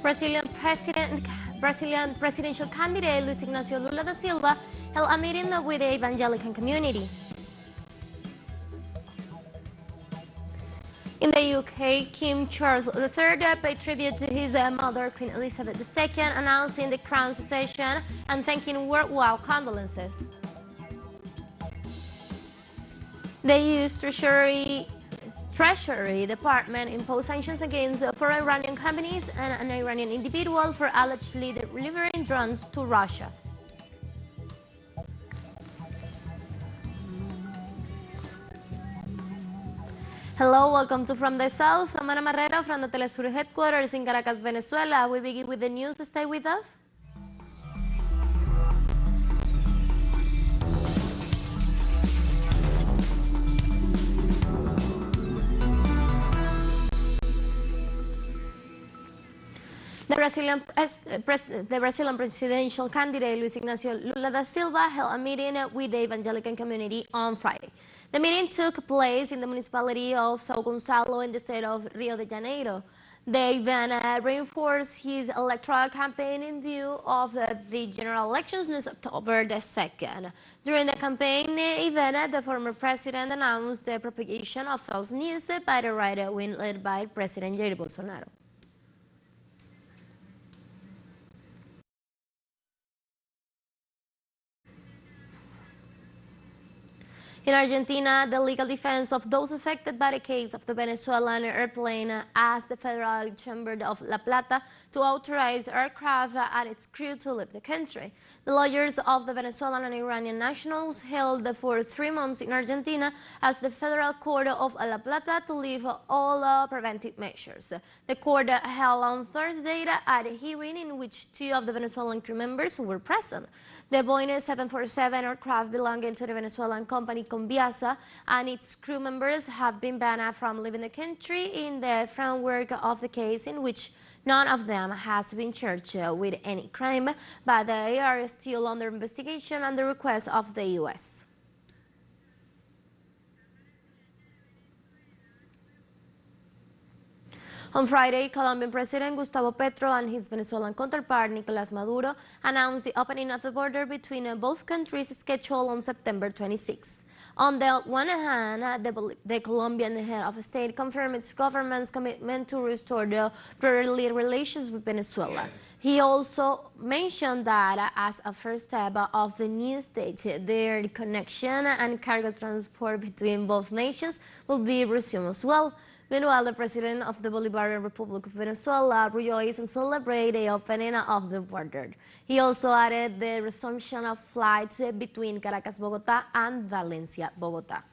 Brazilian presidential candidate Luis Ignacio Lula da Silva held a meeting with the evangelical community. In the UK, King Charles III paid tribute to his mother, Queen Elizabeth II, announcing the crown's succession and thanking worldwide condolences. The US Treasury Department imposed sanctions against 4 Iranian companies and an Iranian individual for allegedly delivering drones to Russia. Hello, welcome to From the South. I'm Ana Marrero from the teleSUR headquarters in Caracas, Venezuela. We begin with the news. Stay with us. The Brazilian presidential candidate Luis Ignacio Lula da Silva held a meeting with the evangelical community on Friday. The meeting took place in the municipality of São Gonçalo in the state of Rio de Janeiro. The event reinforced his electoral campaign in view of the general elections on October the 2nd. During the campaign event, the former president announced the propagation of false news by the right wing led by President Jair Bolsonaro. In Argentina, the legal defense of those affected by the case of the Venezuelan airplane asked the Federal Chamber of La Plata to authorize aircraft and its crew to leave the country. The lawyers of the Venezuelan and Iranian nationals held for 3 months in Argentina as the Federal Court of La Plata to lift all preventive measures. The court held on Thursday a hearing in which 2 of the Venezuelan crew members were present. The Boeing 747 aircraft belonging to the Venezuelan company Conviasa and its crew members have been banned from leaving the country in the framework of the case, in which none of them has been charged with any crime, but they are still under investigation at the request of the U.S. On Friday, Colombian President Gustavo Petro and his Venezuelan counterpart Nicolás Maduro announced the opening of the border between both countries scheduled on September 26. On the one hand, the Colombian head of state confirmed its government's commitment to restore the brotherly relations with Venezuela. He also mentioned that as a first step of the new state, their connection and cargo transport between both nations will be resumed as well. Meanwhile, the president of the Bolivarian Republic of Venezuela rejoiced and celebrated the opening of the border. He also added the resumption of flights between Caracas, Bogotá and Valencia, Bogotá.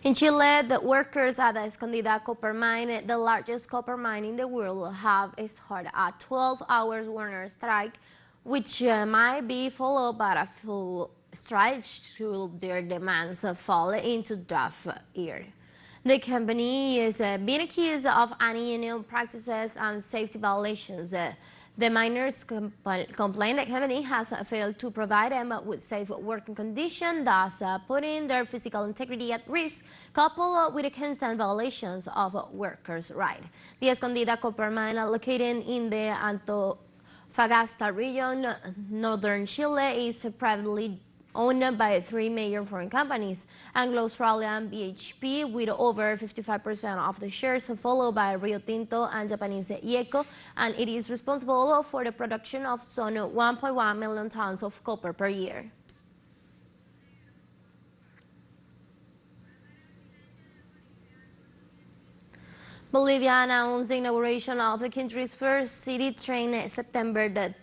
In Chile, the workers at the Escondida copper mine, the largest copper mine in the world, have started a 12-hour warner strike, which might be followed by a full strike should their demands fall into draft year. The company is being accused of anti-union practices and safety violations. The miners complain the company has failed to provide them with safe working conditions, thus putting their physical integrity at risk, coupled with the constant violations of workers' rights. The Escondida copper mine, located in the Antofagasta region, northern Chile, is privately owned by 3 major foreign companies, Anglo-Australian BHP with over 55% of the shares, followed by Rio Tinto and Japanese IECO, and it is responsible for the production of some 1.1 million tons of copper per year. Bolivia announced the inauguration of the country's first city train September the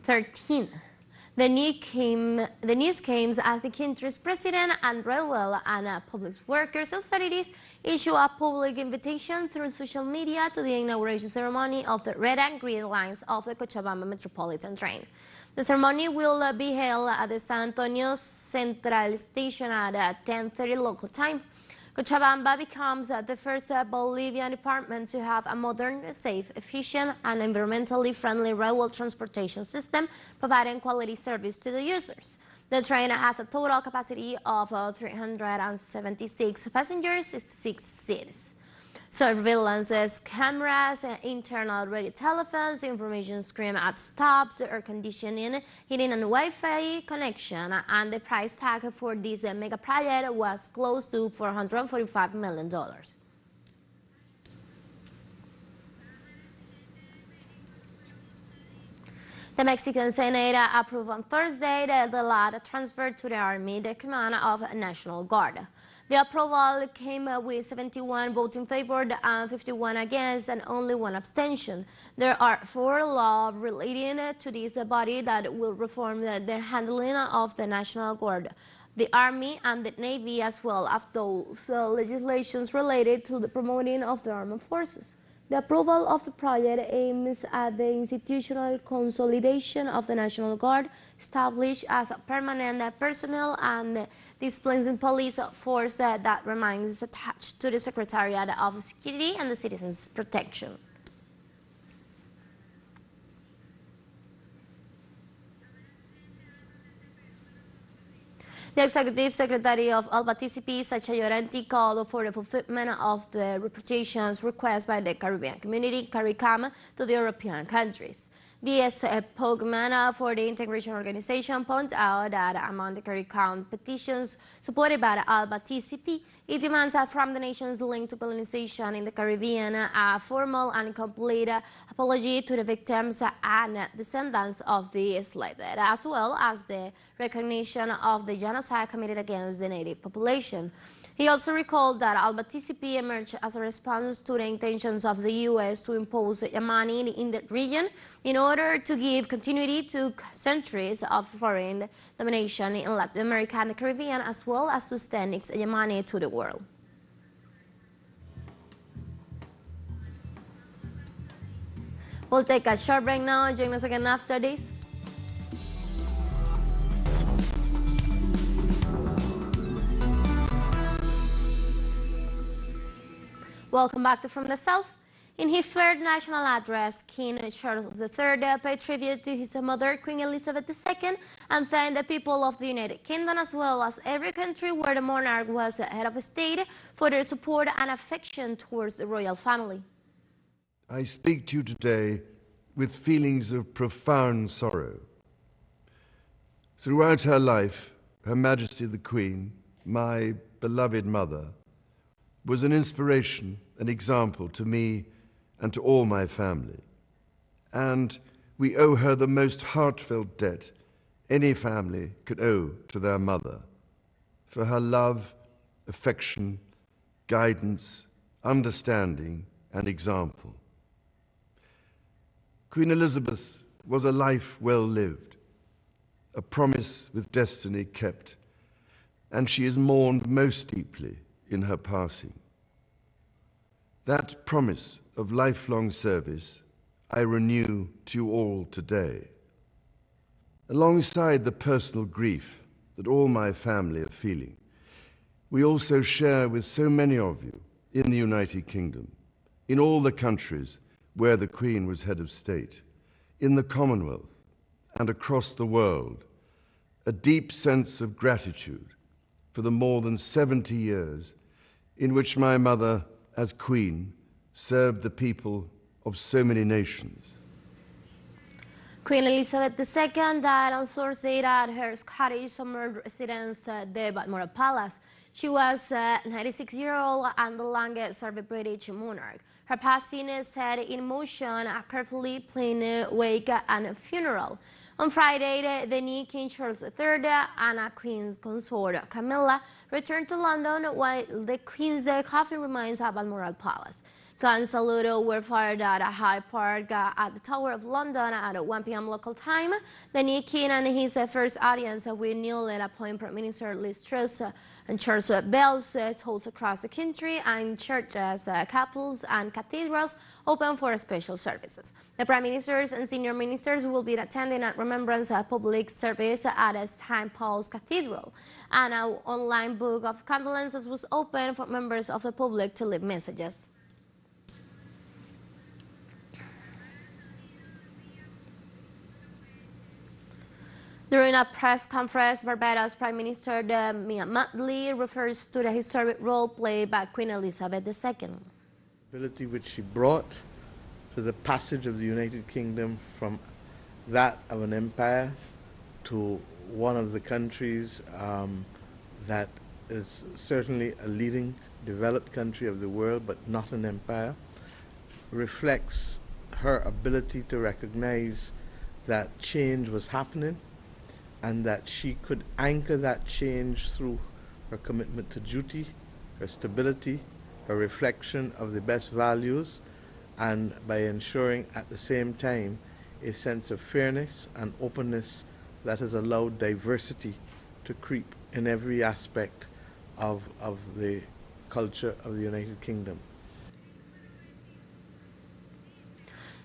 13th. The news came as the country's president and railway and public workers authorities issued a public invitation through social media to the inauguration ceremony of the red and green lines of the Cochabamba Metropolitan Train. The ceremony will be held at the San Antonio Central Station at 10:30 local time. Cochabamba becomes the first Bolivian department to have a modern, safe, efficient, and environmentally friendly railway transportation system, providing quality service to the users. The train has a total capacity of 376 passengers, 6 seats. Surveillance cameras, internal radio telephones, information screen at stops, air conditioning, heating and Wi-Fi connection, and the price tag for this mega project was close to $445 million. The Mexican Senate approved on Thursday the law transfer to the Army the command of National Guard. The approval came with 71 votes in favor and 51 against and only 1 abstention. There are 4 laws relating to this body that will reform the handling of the National Guard, the Army and the Navy, as well as those legislations related to the promoting of the armed forces. The approval of the project aims at the institutional consolidation of the National Guard, established as a permanent personnel and disciplining police force that remains attached to the Secretariat of Security and the Citizens' Protection. The Executive Secretary of Alba TCP, Sacha Llorenti, called for the fulfillment of the repatriations request by the Caribbean community, CARICOM, to the European countries. The spokesman for the Integration Organization pointed out that among the CARICOM petitions supported by the Alba TCP, it demands from the nations linked to colonization in the Caribbean a formal and complete apology to the victims and descendants of the enslaved, as well as the recognition of the genocide committed against the native population. He also recalled that Alba TCP emerged as a response to the intentions of the U.S. to impose hegemony in the region in order to give continuity to centuries of foreign domination in Latin America and the Caribbean, as well as to extend its hegemony to the world. We'll take a short break now. Join us again after this. Welcome back to From the South. In his third national address, King Charles III paid tribute to his mother, Queen Elizabeth II, and thanked the people of the United Kingdom, as well as every country where the monarch was head of state, for their support and affection towards the royal family. I speak to you today with feelings of profound sorrow. Throughout her life, Her Majesty the Queen, my beloved mother, was an inspiration, an example to me and to all my family. And we owe her the most heartfelt debt any family could owe to their mother, for her love, affection, guidance, understanding, and example. Queen Elizabeth was a life well lived, a promise with destiny kept, and she is mourned most deeply in her passing. That promise of lifelong service I renew to you all today. Alongside the personal grief that all my family are feeling, we also share with so many of you in the United Kingdom, in all the countries where the Queen was head of state, in the Commonwealth and across the world, a deep sense of gratitude for the more than 70 years in which my mother, as Queen, served the people of so many nations. Queen Elizabeth II died on Thursday at her Scottish summer residence, the Balmoral Palace. She was 96-year-old and the longest-serving British monarch. Her passing set in motion a carefully planned wake and funeral. On Friday, the new King Charles III and a Queen's consort, Camilla, returned to London while the Queen's coffin remains at Balmoral Palace. Guns salute were fired at Hyde Park at the Tower of London at 1 p.m. local time. The new King and his first audience with newly appointed Prime Minister Liz Truss and church bells tolls across the country, and churches, chapels and cathedrals open for special services. The Prime Ministers and senior ministers will be attending a remembrance public service at St. Paul's Cathedral, and an online book of condolences was opened for members of the public to leave messages. During a press conference, Barbados Prime Minister Mia Mottley refers to the historic role played by Queen Elizabeth II. Ability which she brought to the passage of the United Kingdom from that of an empire to one of the countries that is certainly a leading developed country of the world, but not an empire, reflects her ability to recognize that change was happening and that she could anchor that change through her commitment to duty, her stability, her reflection of the best values, and by ensuring at the same time a sense of fairness and openness that has allowed diversity to creep in every aspect of the culture of the United Kingdom.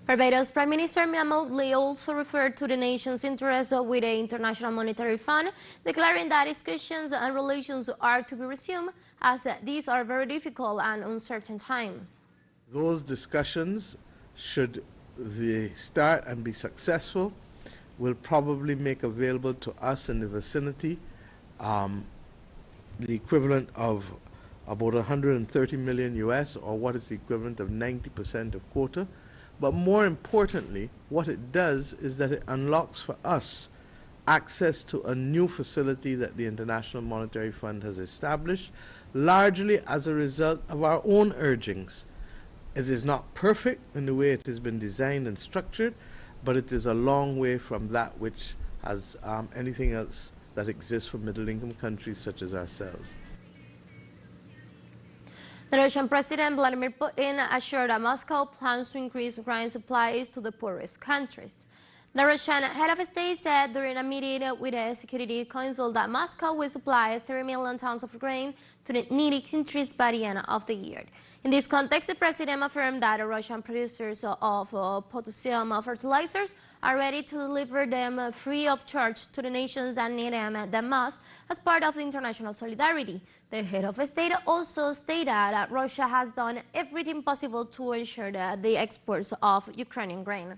Barbados Prime Minister Mia Mottley also referred to the nation's interest with the International Monetary Fund, declaring that discussions and relations are to be resumed as these are very difficult and uncertain times. Those discussions, should they start and be successful, will probably make available to us in the vicinity the equivalent of about 130 million US, or what is the equivalent of 90% of quota. But more importantly, what it does is that it unlocks for us access to a new facility that the International Monetary Fund has established, largely as a result of our own urgings. It is not perfect in the way it has been designed and structured, but it is a long way from that which has anything else that exists for middle-income countries such as ourselves. The Russian President Vladimir Putin assured that Moscow plans to increase grain supplies to the poorest countries. The Russian head of state said during a meeting with the Security Council that Moscow will supply 30 million tons of grain to the needy countries by the end of the year. In this context, the president affirmed that the Russian producers of potassium fertilizers are ready to deliver them free of charge to the nations that need them the most as part of the international solidarity. The head of state also stated that Russia has done everything possible to ensure the exports of Ukrainian grain.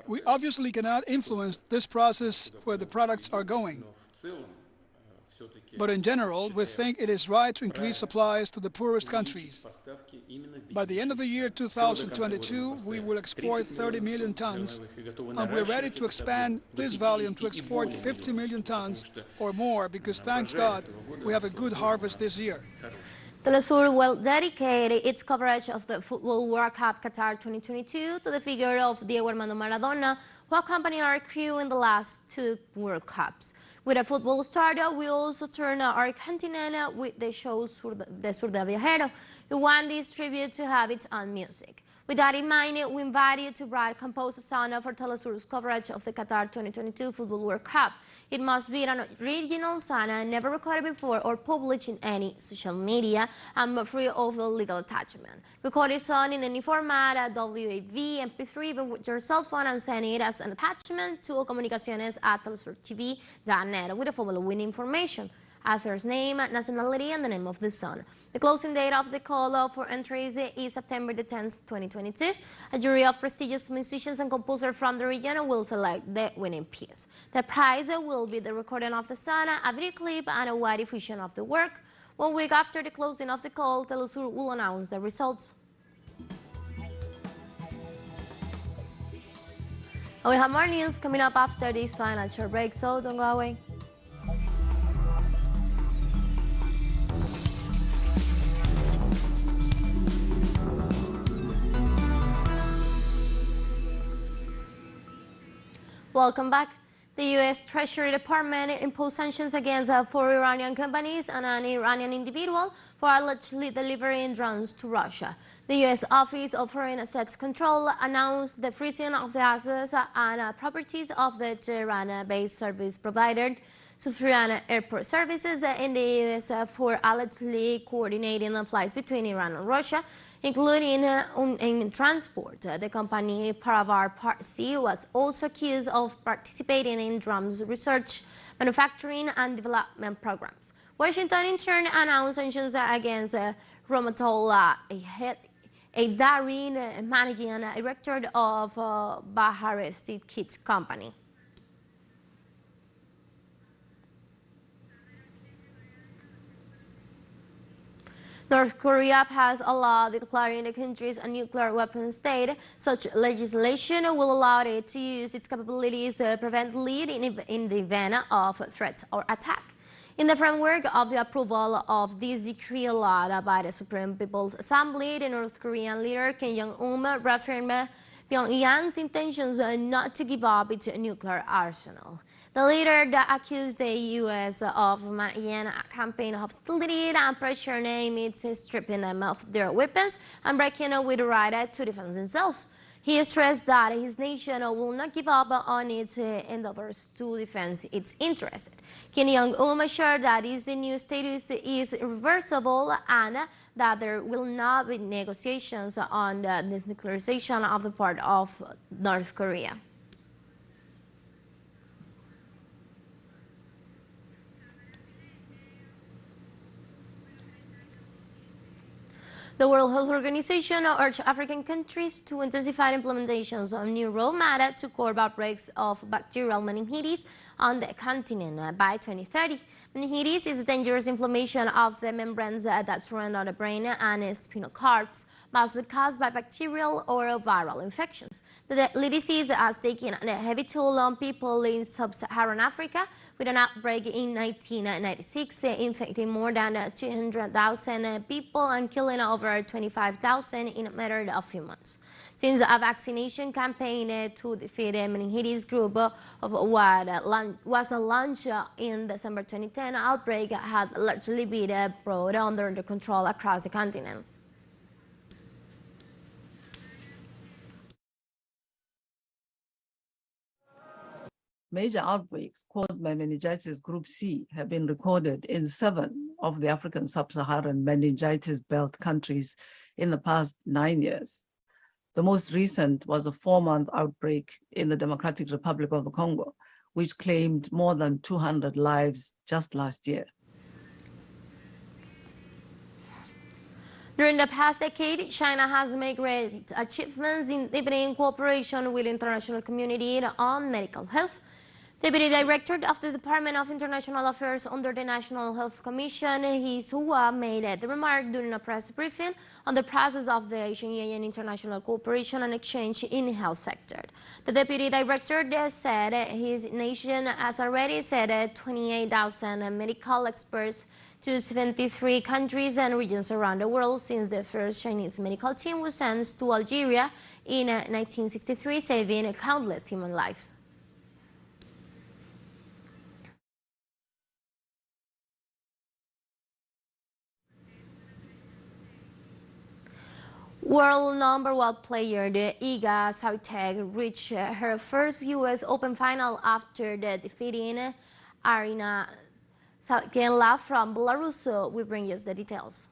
We obviously cannot influence this process where the products are going. But in general, we think it is right to increase supplies to the poorest countries. By the end of the year 2022, we will export 30 million tons, and we're ready to expand this volume to export 50 million tons or more because, thanks God, we have a good harvest this year. teleSUR will dedicate its coverage of the Football World Cup Qatar 2022 to the figure of Diego Armando Maradona, who accompanied our crew in the last two World Cups. With a football start, we also turn our continent with the show Sur de Viajero. We want this tribute to have its own music. With that in mind, we invite you to write, compose a song for teleSUR's coverage of the Qatar 2022 Football World Cup. It must be an original song, never recorded before or published in any social media, and free of legal attachment. Record a song in any format, WAV, MP3, even with your cell phone, and send it as an attachment to comunicaciones@telesurtv.net with the following information: author's name, nationality, and the name of the song. The closing date of the call for entries is September the 10th, 2022. A jury of prestigious musicians and composers from the region will select the winning piece. The prize will be the recording of the song, a video clip, and a wide diffusion of the work. 1 week after the closing of the call, teleSUR will announce the results. And we have more news coming up after this final short break, so don't go away. Welcome back. The U.S. Treasury Department imposed sanctions against 4 Iranian companies and an Iranian individual for allegedly delivering drones to Russia. The U.S. Office of Foreign Assets Control announced the freezing of the assets and properties of the Tehran-based service provider Sufyan Airport Services in the U.S. for allegedly coordinating the flights between Iran and Russia, including in transport. The company Paravar Parsi was also accused of participating in drones research, manufacturing, and development programs. Washington in turn announced sanctions against Romatol, a daring managing director of Bahar State Kids Company. North Korea has a law declaring the country a nuclear weapon state. Such legislation will allow it to use its capabilities preventively in the event of threats or attack. In the framework of the approval of this decree allowed by the Supreme People's Assembly, the North Korean leader Kim Jong-un reaffirmed Pyongyang's intentions not to give up its nuclear arsenal. The leader accused the U.S. of managing a campaign of hostility and pressure aimed at stripping them of their weapons and breaking with the right to defend themselves. He stressed that his nation will not give up on its endeavors to defend its interests. Kim Jong-un assured that this new status is irreversible and that there will not be negotiations on the denuclearization of the part of North Korea. The World Health Organization urged African countries to intensify implementations of new roadmap to curb outbreaks of bacterial meningitis on the continent by 2030. Meningitis is a dangerous inflammation of the membranes that surround the brain and spinal cords, mostly caused by bacterial or viral infections. The deadly disease has taken a heavy toll on people in sub-Saharan Africa, with an outbreak in 1996 infecting more than 200,000 people and killing over 25,000 in a matter of few months. Since a vaccination campaign to defeat the meningitis group of what was launched in December 2010, outbreak had largely been brought under the control across the continent. Major outbreaks caused by meningitis group C have been recorded in 7 of the African sub-Saharan meningitis belt countries in the past 9 years. The most recent was a 4-month outbreak in the Democratic Republic of the Congo, which claimed more than 200 lives just last year. During the past decade, China has made great achievements in deepening cooperation with the international community on medical health. Deputy Director of the Department of International Affairs under the National Health Commission, He Hua, made the remark during a press briefing on the process of the Asian Union international cooperation and exchange in the health sector. The Deputy Director said his nation has already sent 28,000 medical experts to 73 countries and regions around the world since the first Chinese medical team was sent to Algeria in 1963, saving countless human lives. World number 1 player, the Iga Swiatek, reached her first U.S. Open final after defeating Irina from Belarus. We bring you the details.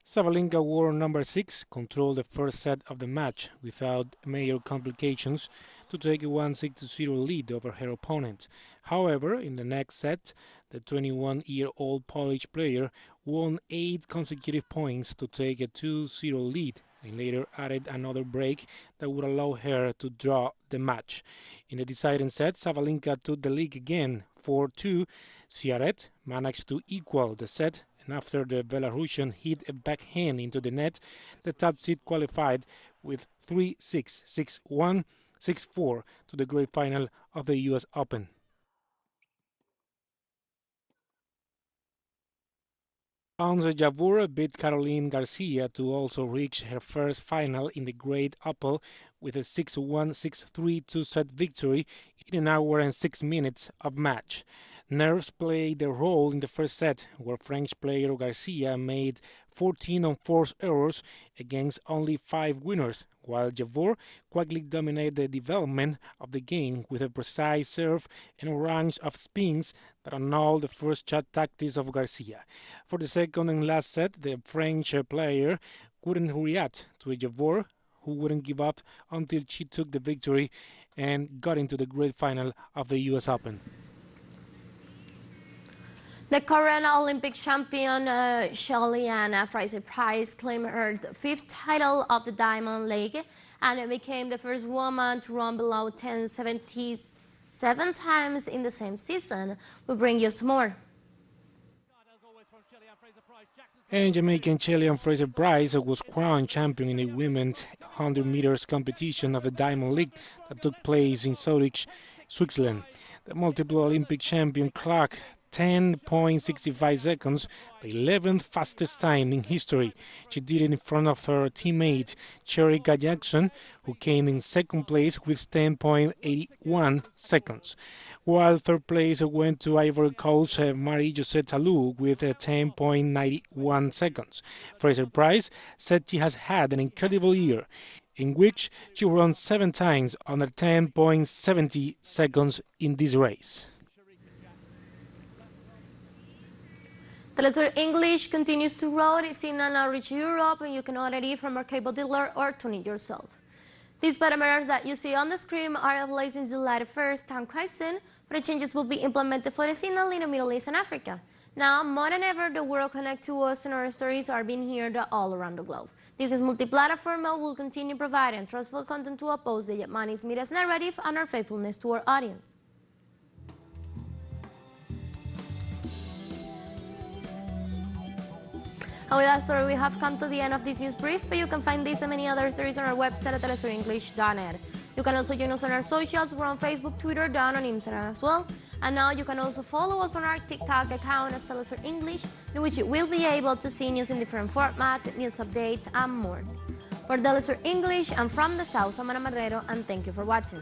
Sabalenka, world number 6, controlled the first set of the match without major complications to take a 1-6-0 lead over her opponent. However, in the next set, the 21-year-old Polish player won 8 consecutive points to take a 2-0 lead and later added another break that would allow her to draw the match. In the deciding set, Sabalenka took the lead again 4-2. Swiatek managed to equal the set, and after the Belarusian hit a backhand into the net, the top seed qualified with 3-6, 6-1, 6-4 to the great final of the U.S. Open. Ons Jabeur beat Caroline Garcia to also reach her first final in the Great Apple with a 6-1, 6-3 two-set victory in 1 hour and 6 minutes of match. Nerves played a role in the first set, where French player Garcia made 14 unforced errors against only 5 winners, while Jabeur quickly dominated the development of the game with a precise serve and a range of spins that annulled the first shot tactics of Garcia. For the second and last set, the French player couldn't react to a Jabeur who wouldn't give up until she took the victory and got into the great final of the U.S. Open. The current Olympic champion, Shelly-Ann Fraser-Pryce, claimed her fifth title of the Diamond League and became the first woman to run below 10:77 times in the same season. We'll bring you some more. And Jamaican Shelly-Ann Fraser-Pryce was crowned champion in the women's 100 meters competition of the Diamond League that took place in Zurich, Switzerland. The multiple Olympic champion clocked 10.65 seconds, the 11th fastest time in history. She did it in front of her teammate Cherika Jackson, who came in second place with 10.81 seconds, while third place went to Ivory Coast Marie-Josée Talou with 10.91 seconds. Fraser-Pryce said she has had an incredible year, in which she ran 7 times under 10.70 seconds in this race. teleSUR English continues to roll. It's in and outreach Europe, and you can order it from our cable dealer or tune it yourself. These parameters that you see on the screen are in place since July 1st, time question, but the changes will be implemented for the signal in the Middle East and Africa. Now, more than ever, the world connects to us and our stories are being heard all around the globe. This is multi-platform and will continue providing trustful content to oppose the Yemeni's media's narrative and our faithfulness to our audience. And with that story, we have come to the end of this news brief, but you can find this and many other stories on our website at telesurenglish.net. You can also join us on our socials. We're on Facebook, Twitter, down on Instagram as well. And now you can also follow us on our TikTok account as teleSUR English, in which you will be able to see news in different formats, news updates, and more. For teleSUR English, I'm from the South, I'm Ana Marrero, and thank you for watching.